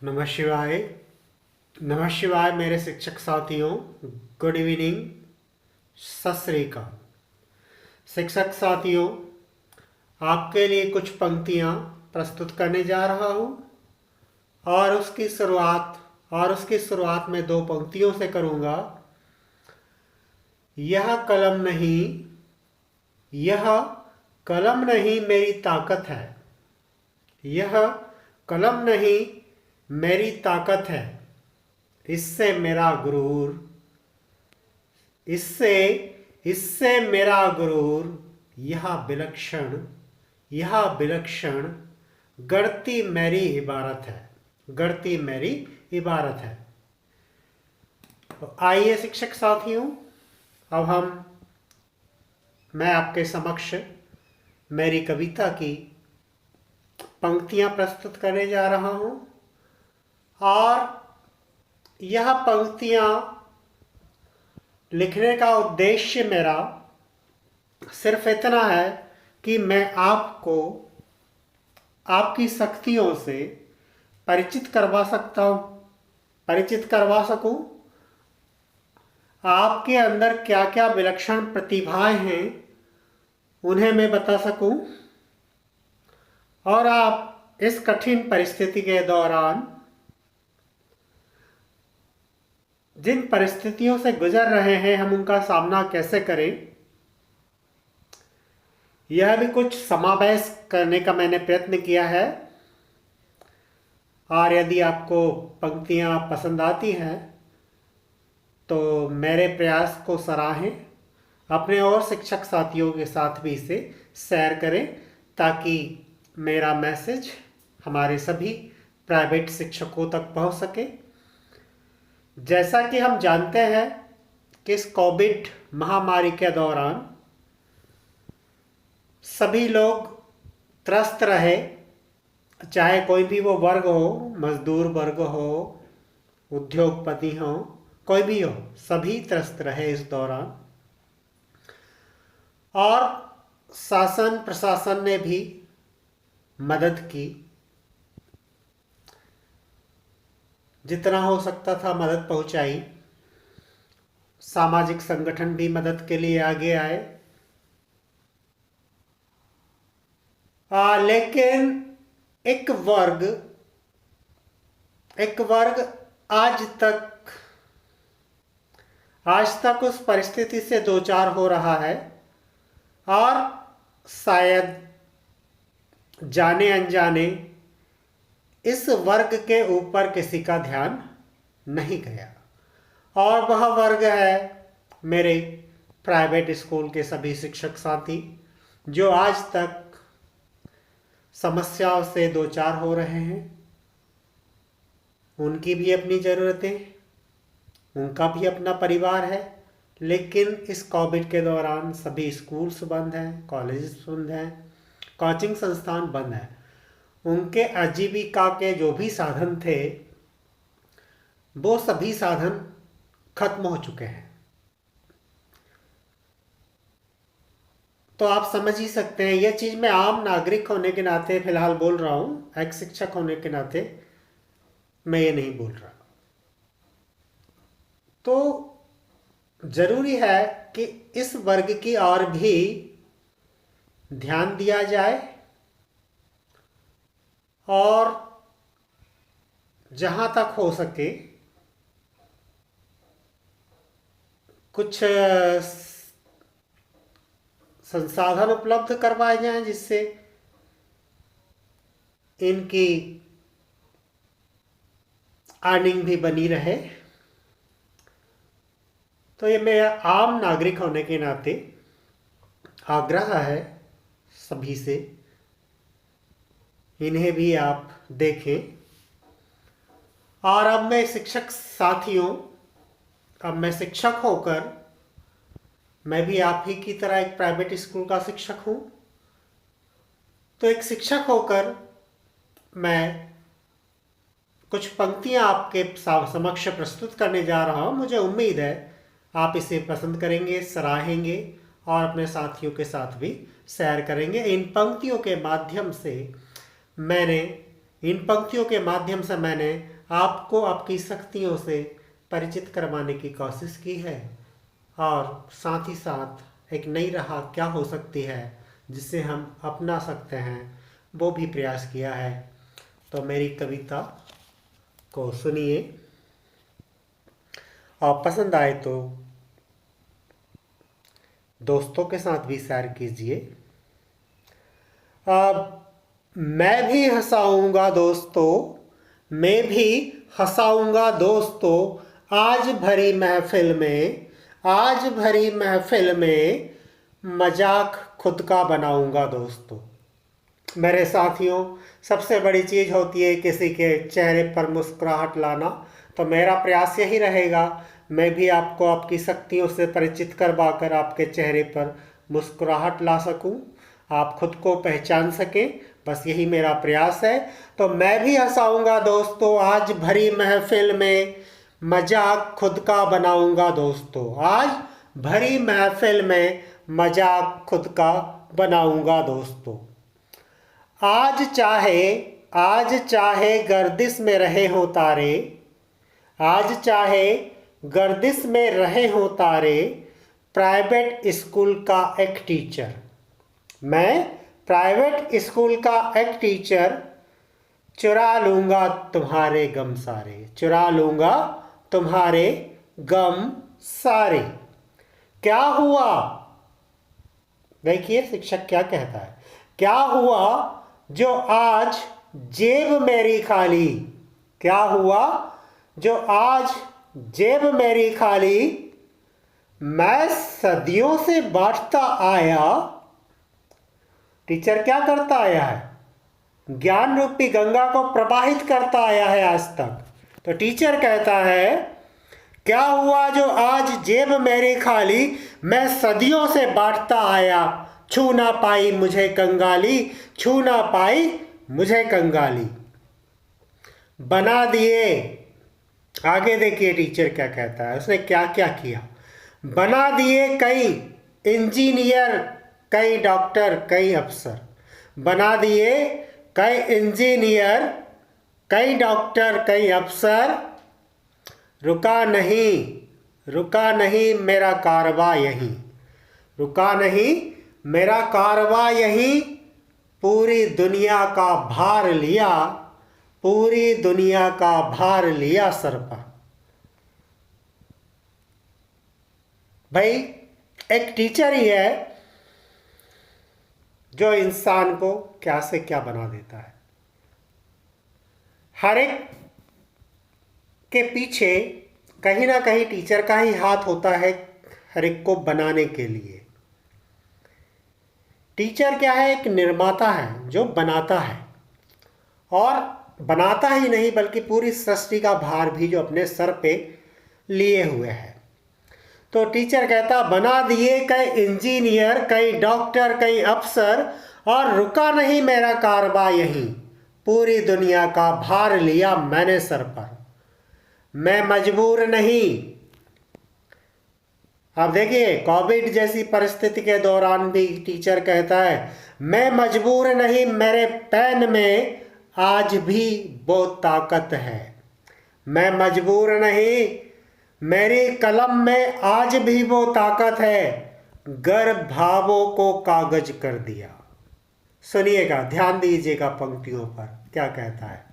नमः शिवाय। नमः शिवाय मेरे शिक्षक साथियों। Good evening. सत श्री अकाल। शिक्षक साथियों, आपके लिए कुछ पंक्तियाँ प्रस्तुत करने जा रहा हूँ और उसकी शुरुआत में दो पंक्तियों से करूँगा। यह कलम नहीं, यह कलम नहीं मेरी ताकत है। यह कलम नहीं मेरी ताकत है। इससे मेरा गुरूर, इससे इससे मेरा गुरूर, यह विलक्षण गढ़ती मेरी इबारत है, गढ़ती मेरी इबारत है। तो आइए शिक्षक साथियों, अब मैं आपके समक्ष मेरी कविता की पंक्तियां प्रस्तुत करने जा रहा हूं और यह पंक्तियां लिखने का उद्देश्य मेरा सिर्फ इतना है कि मैं आपको आपकी शक्तियों से परिचित करवा सकूं। आपके अंदर क्या क्या विलक्षण प्रतिभाएं हैं उन्हें मैं बता सकूं और आप इस कठिन परिस्थिति के दौरान जिन परिस्थितियों से गुजर रहे हैं हम उनका सामना कैसे करें, यह भी कुछ समावेश करने का मैंने प्रयत्न किया है। और यदि आपको पंक्तियां पसंद आती हैं तो मेरे प्रयास को सराहें, अपने और शिक्षक साथियों के साथ भी इसे शेयर करें ताकि मेरा मैसेज हमारे सभी प्राइवेट शिक्षकों तक पहुंच सके। जैसा कि हम जानते हैं कि इस कोविड महामारी के दौरान सभी लोग त्रस्त रहे, चाहे कोई भी वो वर्ग हो, मजदूर वर्ग हो, उद्योगपति हो, कोई भी हो, सभी त्रस्त रहे इस दौरान। और शासन प्रशासन ने भी मदद की, जितना हो सकता था मदद पहुंचाई। सामाजिक संगठन भी मदद के लिए आगे आए। लेकिन एक वर्ग आज तक उस परिस्थिति से दो चार हो रहा है और शायद जाने अनजाने इस वर्ग के ऊपर किसी का ध्यान नहीं गया। और वह वर्ग है मेरे प्राइवेट स्कूल के सभी शिक्षक साथी जो आज तक समस्याओं से दो चार हो रहे हैं। उनकी भी अपनी ज़रूरतें, उनका भी अपना परिवार है, लेकिन इस कोविड के दौरान सभी स्कूल्स बंद हैं, कॉलेजेस बंद हैं, कोचिंग संस्थान बंद हैं। उनके आजीविका के जो भी साधन थे वो सभी साधन खत्म हो चुके हैं। तो आप समझ ही सकते हैं, यह चीज़ मैं आम नागरिक होने के नाते फिलहाल बोल रहा हूँ, एक शिक्षक होने के नाते मैं ये नहीं बोल रहा। तो जरूरी है कि इस वर्ग की ओर भी ध्यान दिया जाए और जहाँ तक हो सके कुछ संसाधन उपलब्ध करवाए जाएं जिससे इनकी अर्निंग भी बनी रहे। तो ये मेरा आम नागरिक होने के नाते आग्रह है सभी से, इन्हें भी आप देखें। और अब मैं शिक्षक होकर मैं भी आप ही की तरह एक प्राइवेट स्कूल का शिक्षक हूँ। तो एक शिक्षक होकर मैं कुछ पंक्तियाँ आपके समक्ष प्रस्तुत करने जा रहा हूँ। मुझे उम्मीद है आप इसे पसंद करेंगे, सराहेंगे और अपने साथियों के साथ भी शेयर करेंगे। इन पंक्तियों के माध्यम से मैंने इन पंक्तियों के माध्यम से मैंने आपको आपकी शक्तियों से परिचित करवाने की कोशिश की है और साथ ही साथ एक नई राह क्या हो सकती है जिसे हम अपना सकते हैं वो भी प्रयास किया है। तो मेरी कविता को सुनिए और पसंद आए तो दोस्तों के साथ भी शेयर कीजिए। अब मैं भी हंसाऊंगा दोस्तों, मैं भी हंसाऊंगा दोस्तों, आज भरी महफिल में, आज भरी महफिल में मजाक खुद का बनाऊंगा दोस्तों। मेरे साथियों, सबसे बड़ी चीज़ होती है किसी के चेहरे पर मुस्कुराहट लाना। तो मेरा प्रयास यही रहेगा, मैं भी आपको आपकी शक्तियों से परिचित करवाकर आपके चेहरे पर मुस्कुराहट ला सकूं, आप खुद को पहचान सकें, बस यही मेरा प्रयास है। तो मैं भी हंसाऊंगा दोस्तों, आज भरी महफिल में मजाक खुद का बनाऊंगा दोस्तों, आज भरी महफिल में मजाक खुद का बनाऊंगा दोस्तों। आज चाहे गर्दिश में रहे हो तारे, आज चाहे गर्दिश में रहे हो तारे, प्राइवेट स्कूल का एक टीचर, मैं प्राइवेट स्कूल का एक टीचर, चुरा लूंगा तुम्हारे गम सारे, चुरा लूंगा तुम्हारे गम सारे। क्या हुआ, देखिए शिक्षक क्या कहता है, क्या हुआ जो आज जेब मेरी खाली, क्या हुआ जो आज जेब मेरी खाली, मैं सदियों से बांटता आया। टीचर क्या करता आया है, ज्ञान रूपी गंगा को प्रवाहित करता आया है आज तक। तो टीचर कहता है क्या हुआ जो आज जेब मेरी खाली, मैं सदियों से बांटता आया, छू ना पाई मुझे कंगाली, छू ना पाई मुझे कंगाली। बना दिए, आगे देखिए टीचर क्या कहता है, उसने क्या क्या किया। बना दिए कई इंजीनियर, कई डॉक्टर, कई अफसर, बना दिए कई इंजीनियर, कई डॉक्टर, कई अफसर, रुका नहीं मेरा कारवा यहीं, रुका नहीं मेरा कारवा यहीं, पूरी दुनिया का भार लिया, पूरी दुनिया का भार लिया सर पर। भाई एक टीचर ही है जो इंसान को क्या से क्या बना देता है। हर एक के पीछे कहीं ना कहीं टीचर का ही हाथ होता है हर एक को बनाने के लिए। टीचर क्या है, एक निर्माता है जो बनाता है, और बनाता ही नहीं बल्कि पूरी सृष्टि का भार भी जो अपने सर पे लिए हुए है। तो टीचर कहता बना दिए कई इंजीनियर, कई डॉक्टर, कई अफसर, और रुका नहीं मेरा कारवा यहीं, पूरी दुनिया का भार लिया मैंने सर पर, मैं मजबूर नहीं। अब देखिए कोविड जैसी परिस्थिति के दौरान भी टीचर कहता है मैं मजबूर नहीं, मेरे पेन में आज भी वो ताकत है, मैं मजबूर नहीं, मेरी कलम में आज भी वो ताकत है, गर भावों को कागज कर दिया। सुनिएगा, ध्यान दीजिएगा पंक्तियों पर क्या कहता है।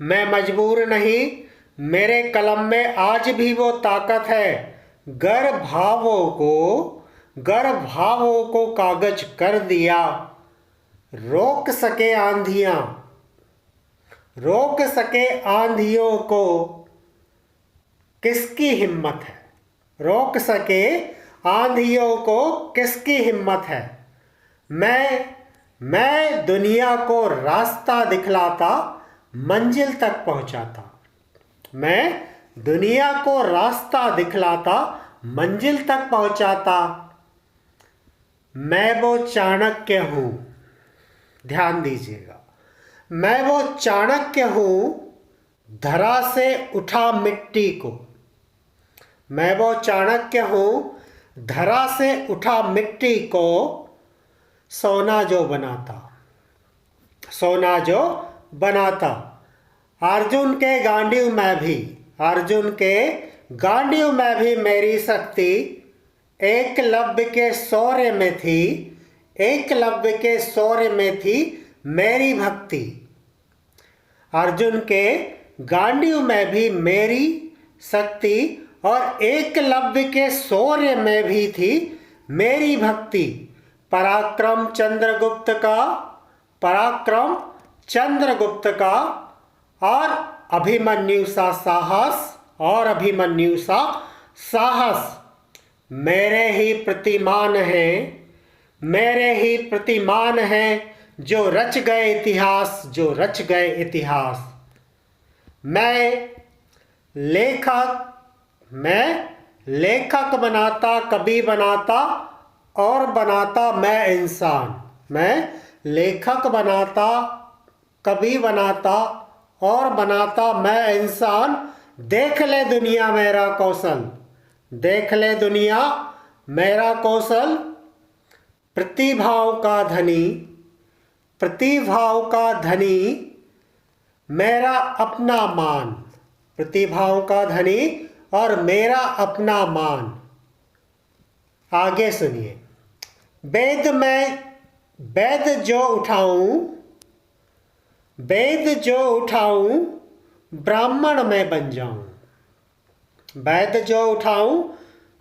मैं मजबूर नहीं, मेरे कलम में आज भी वो ताकत है, गर भावों को कागज कर दिया, रोक सके आंधियों को किसकी हिम्मत है, रोक सके आंधियों को किसकी हिम्मत है। मैं दुनिया को रास्ता दिखलाता, मंजिल तक पहुंचाता, मैं दुनिया को रास्ता दिखलाता, मंजिल तक पहुंचाता, मैं वो चाणक्य हूं, ध्यान दीजिएगा, मैं वो चाणक्य हूं, धरा से उठा मिट्टी को, मैं वो चाणक्य हूं, धरा से उठा मिट्टी को, सोना जो बनाता। अर्जुन के गांडीव में भी, अर्जुन के गांडीव में भी मेरी शक्ति एकलव्य के शौर्य में थी, एकलव्य के शौर्य में थी मेरी भक्ति। अर्जुन के गांडीव में भी मेरी शक्ति और एकलव्य के शौर्य में भी थी मेरी भक्ति। पराक्रम चंद्रगुप्त का, पराक्रम चंद्रगुप्त का और अभिमन्यु सा साहस, और अभिमन्यु सा साहस मेरे ही प्रतिमान हैं, मेरे ही प्रतिमान हैं जो रच गए इतिहास, जो रच गए इतिहास। मैं लेखक बनाता, कवि बनाता और बनाता मैं इंसान। मैं लेखक बनाता, कवि बनाता और बनाता मैं इंसान। देख ले दुनिया मेरा कौशल, देख ले दुनिया मेरा कौशल। प्रतिभाओं का धनी, प्रतिभाओं का धनी मेरा अपना मान, प्रतिभाओं का धनी और मेरा अपना मान। आगे सुनिए। वेद में, वेद जो उठाऊं, वेद जो उठाऊं ब्राह्मण में बन जाऊं। वेद जो उठाऊं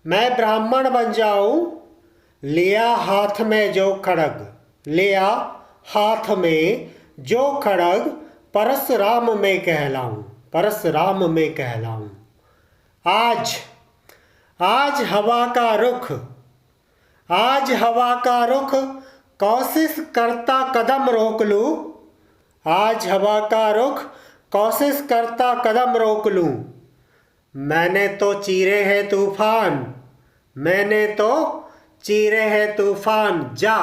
मैं ब्राह्मण बन जाऊं। लिया हाथ में जो खड़ग, लिया हाथ में जो खड़ग परशुराम में कहलाऊं, परशुराम में कहलाऊं। आज, आज हवा का रुख, आज हवा का रुख कोशिश करता कदम रोक लूं। आज हवा का रुख कोशिश करता कदम रोक लूं। मैंने तो चीरे हैं तूफान, मैंने तो चीरे हैं तूफान। जा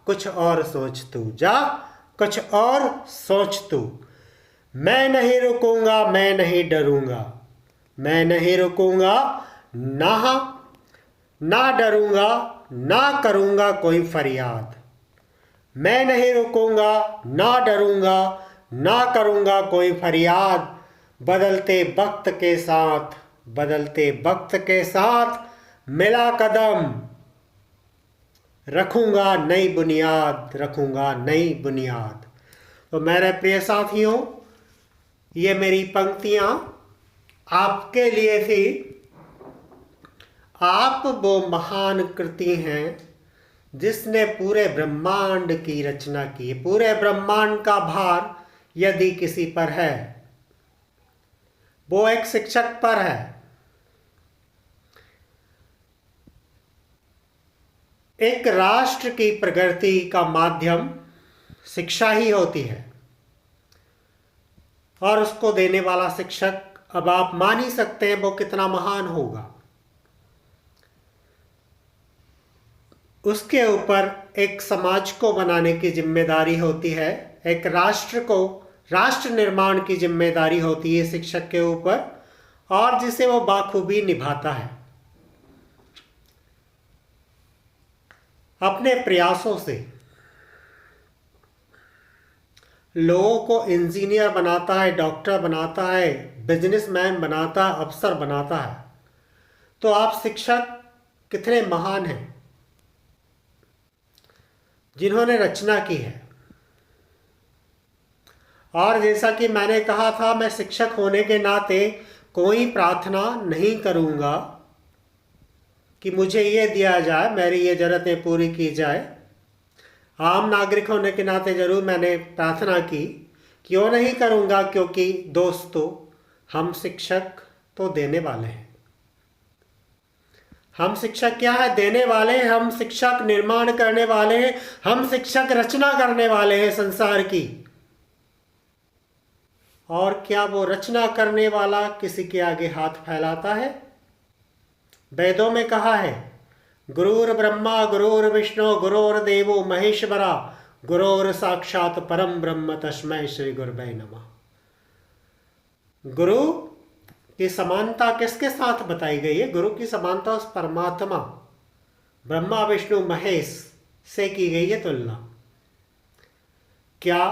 कुछ और सोच तू, जा कुछ और सोच तू। मैं नहीं रुकूंगा, मैं नहीं डरूंगा, मैं नहीं रुकूंगा, ना डरूंगा, ना करूंगा कोई फरियाद। मैं नहीं रुकूंगा, ना डरूंगा, ना करूंगा कोई फरियाद। बदलते वक्त के साथ, बदलते वक्त के साथ मिला कदम। रखूंगा नई बुनियाद, रखूंगा नई बुनियाद। तो मेरे प्रिय साथियों, ये मेरी पंक्तियां आपके लिए थी। आप वो महान कृति हैं जिसने पूरे ब्रह्मांड की रचना की। पूरे ब्रह्मांड का भार यदि किसी पर है, वो एक शिक्षक पर है। एक राष्ट्र की प्रगति का माध्यम शिक्षा ही होती है, और उसको देने वाला शिक्षक, अब आप मान ही सकते हैं वो कितना महान होगा। उसके ऊपर एक समाज को बनाने की जिम्मेदारी होती है, एक राष्ट्र को, राष्ट्र निर्माण की जिम्मेदारी होती है शिक्षक के ऊपर, और जिसे वो बाखूबी निभाता है। अपने प्रयासों से लोगों को इंजीनियर बनाता है, डॉक्टर बनाता है, बिजनेसमैन बनाता है, अफसर बनाता है। तो आप शिक्षक कितने महान हैं जिन्होंने रचना की है। और जैसा कि मैंने कहा था, मैं शिक्षक होने के नाते कोई प्रार्थना नहीं करूंगा कि मुझे ये दिया जाए, मेरी ये ज़रूरतें पूरी की जाए। आम नागरिक होने के नाते ज़रूर मैंने प्रार्थना की, क्यों नहीं करूंगा, क्योंकि दोस्तों हम शिक्षक तो देने वाले हैं। हम शिक्षक क्या है? देने वाले हैं। हम शिक्षक निर्माण करने वाले हैं, हम शिक्षक रचना करने वाले हैं संसार की। और क्या वो रचना करने वाला किसी के आगे हाथ फैलाता है? वेदों में कहा है, गुरुर् ब्रह्मा गुरुर्विष्णु गुरुर्देवो महेश्वरा गुरुर् साक्षात परम ब्रह्म तस्मै श्री गुरुवे नमः। गुरु की समानता किसके साथ बताई गई है? गुरु की समानता उस परमात्मा ब्रह्मा विष्णु महेश से की गई है तुलना। क्या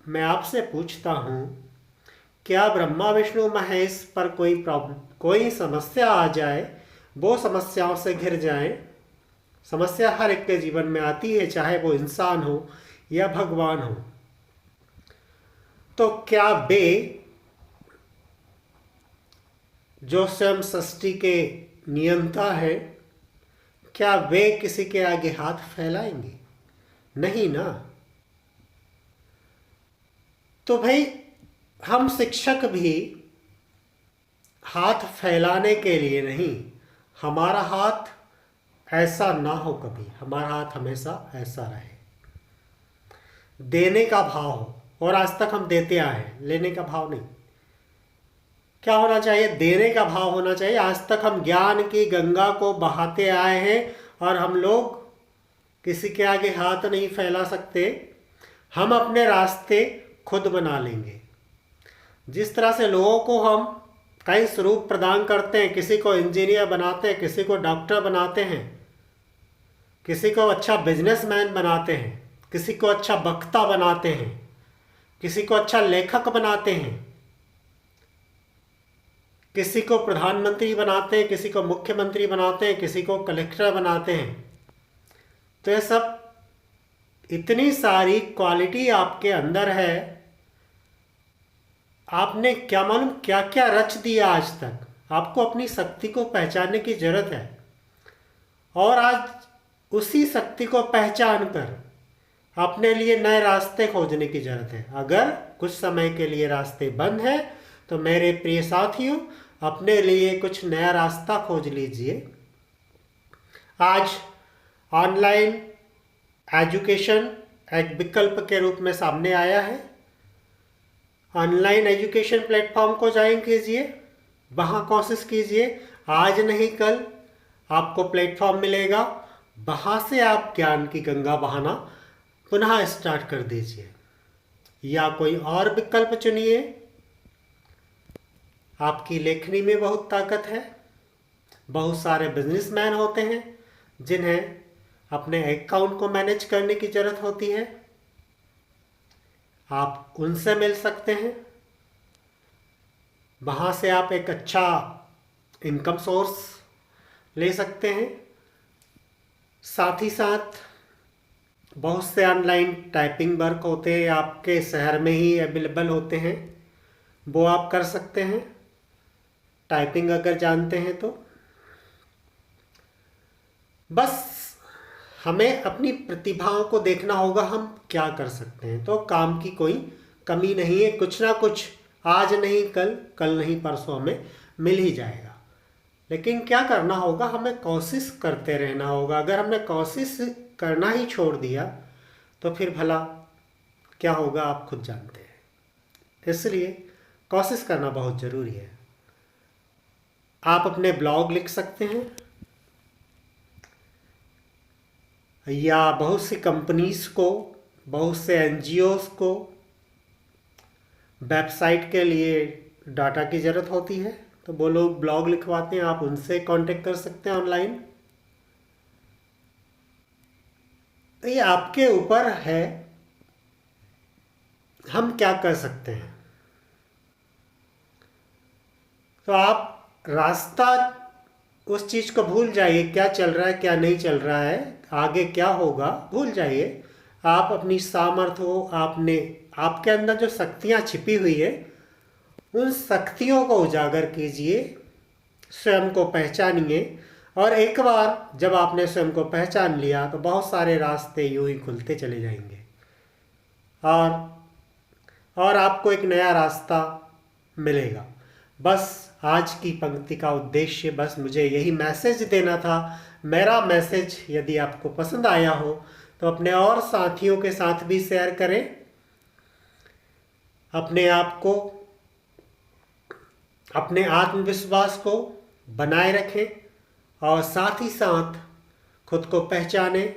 मैं आपसे पूछता हूँ, क्या ब्रह्मा विष्णु महेश पर कोई प्रॉब्लम, कोई समस्या आ जाए, वो समस्याओं से घिर जाए? समस्या हर एक के जीवन में आती है, चाहे वो इंसान हो या भगवान हो। तो क्या वे जो स्वयं सृष्टि के नियंता है, क्या वे किसी के आगे हाथ फैलाएंगे? नहीं ना। तो भाई हम शिक्षक भी हाथ फैलाने के लिए नहीं, हमारा हाथ ऐसा ना हो, कभी हमारा हाथ हमेशा ऐसा रहे, देने का भाव हो। और आज तक हम देते आए हैं, लेने का भाव नहीं। क्या होना चाहिए? देने का भाव होना चाहिए। आज तक हम ज्ञान की गंगा को बहाते आए हैं और हम लोग किसी के आगे हाथ नहीं फैला सकते। हम अपने रास्ते खुद बना लेंगे। जिस तरह से लोगों को हम कई स्वरूप प्रदान करते हैं, किसी को इंजीनियर बनाते हैं, किसी को डॉक्टर बनाते हैं, किसी को अच्छा बिजनेसमैन बनाते हैं, किसी को अच्छा वक्ता बनाते हैं, किसी को अच्छा लेखक बनाते हैं, किसी को प्रधानमंत्री बनाते हैं, किसी को मुख्यमंत्री बनाते हैं, किसी को कलेक्टर बनाते हैं। तो ये सब इतनी सारी क्वालिटी आपके अंदर है, आपने क्या मालूम क्या क्या रच दिया आज तक। आपको अपनी शक्ति को पहचानने की जरूरत है और आज उसी शक्ति को पहचान कर अपने लिए नए रास्ते खोजने की जरूरत है। अगर कुछ समय के लिए रास्ते बंद हैं तो मेरे प्रिय साथियों, अपने लिए कुछ नया रास्ता खोज लीजिए। आज ऑनलाइन एजुकेशन एक विकल्प के रूप में सामने आया है। ऑनलाइन एजुकेशन प्लेटफॉर्म को ज्वाइन कीजिए, वहाँ कोशिश कीजिए। आज नहीं कल आपको प्लेटफॉर्म मिलेगा, वहाँ से आप ज्ञान की गंगा बहाना पुनः स्टार्ट कर दीजिए। या कोई और विकल्प चुनिए। आपकी लेखनी में बहुत ताकत है। बहुत सारे बिजनेसमैन होते हैं जिन्हें अपने अकाउंट को मैनेज करने की ज़रूरत होती है। आप उनसे मिल सकते हैं, वहाँ से आप एक अच्छा इनकम सोर्स ले सकते हैं। साथ ही साथ बहुत से ऑनलाइन टाइपिंग वर्क होते हैं, आपके शहर में ही अवेलेबल होते हैं, वो आप कर सकते हैं टाइपिंग अगर जानते हैं तो। बस हमें अपनी प्रतिभाओं को देखना होगा, हम क्या कर सकते हैं। तो काम की कोई कमी नहीं है, कुछ ना कुछ आज नहीं कल, कल नहीं परसों हमें मिल ही जाएगा। लेकिन क्या करना होगा, हमें कोशिश करते रहना होगा। अगर हमने कोशिश करना ही छोड़ दिया तो फिर भला क्या होगा आप खुद जानते हैं। इसलिए कोशिश करना बहुत ज़रूरी है। आप अपने ब्लॉग लिख सकते हैं या बहुत सी कंपनीज को, बहुत से एनजीओज को वेबसाइट के लिए डाटा की ज़रूरत होती है, तो वो लोग ब्लॉग लिखवाते हैं, आप उनसे कांटेक्ट कर सकते हैं ऑनलाइन। तो ये आपके ऊपर है, हम क्या कर सकते हैं। तो आप रास्ता, उस चीज़ को भूल जाइए, क्या चल रहा है क्या नहीं चल रहा है, आगे क्या होगा भूल जाइए। आप अपनी सामर्थ्य हो, आपके अंदर जो शक्तियाँ छिपी हुई है, उन शक्तियों को उजागर कीजिए, स्वयं को पहचानिए। और एक बार जब आपने स्वयं को पहचान लिया तो बहुत सारे रास्ते यूं ही खुलते चले जाएंगे और आपको एक नया रास्ता मिलेगा। बस आज की पंक्ति का उद्देश्य बस मुझे यही मैसेज देना था। मेरा मैसेज यदि आपको पसंद आया हो तो अपने और साथियों के साथ भी शेयर करें। अपने आप को, अपने आत्मविश्वास को बनाए रखें और साथ ही साथ खुद को पहचानें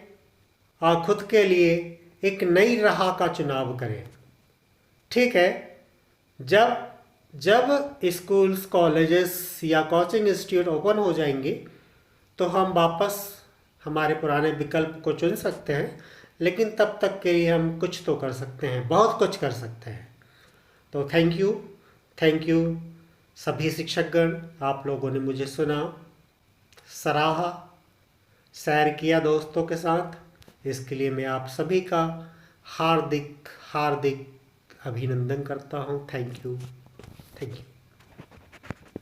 और खुद के लिए एक नई राह का चुनाव करें। ठीक है, जब स्कूल्स, कॉलेजेस या कोचिंग इंस्टीट्यूट ओपन हो जाएंगे तो हम वापस हमारे पुराने विकल्प को चुन सकते हैं। लेकिन तब तक के लिए हम कुछ तो कर सकते हैं, बहुत कुछ कर सकते हैं। तो थैंक यू सभी शिक्षकगण, आप लोगों ने मुझे सुना, सराहा, शेयर किया दोस्तों के साथ। इसके लिए मैं आप सभी का हार्दिक हार्दिक अभिनंदन करता हूँ। Thank you.